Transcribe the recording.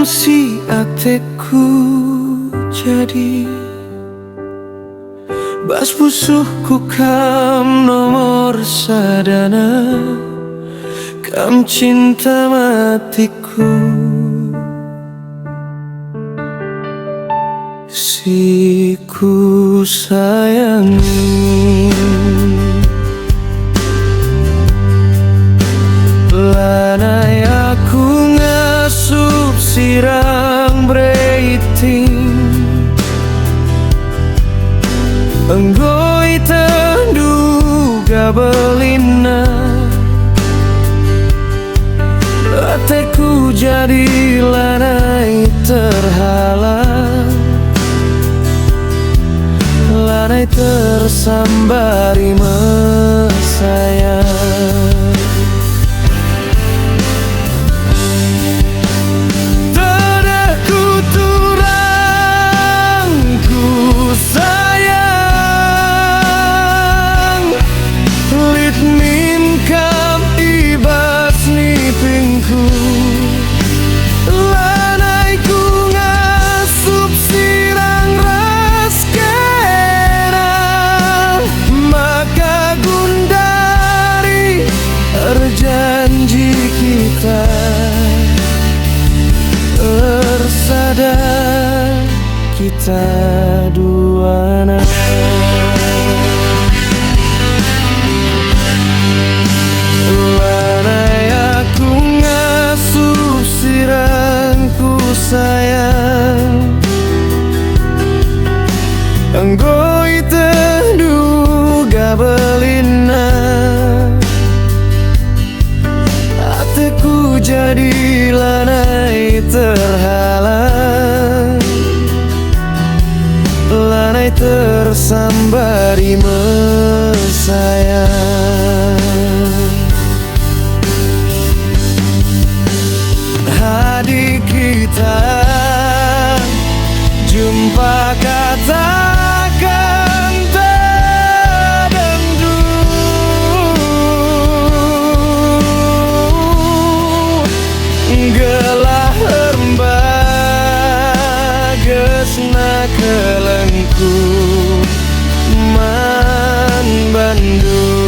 si ateku jadi bas pusuhku kam nomor sadana, kam cinta matiku. Si ku sayangi lanai aku ngasup sirang breiting enggoi tenduga belina ateku jadi lanai terhalang, lanai tersambari mesayang. Janji kita tersadar kita duana. Lanai aku ngasuh sirangku sayang enggoi tenduga belina ateku jadi lanai terhalang, lanai tersambari mesayang. Hadi kita jumpa katakan terdendu, gelah resna kelengku man Bandung.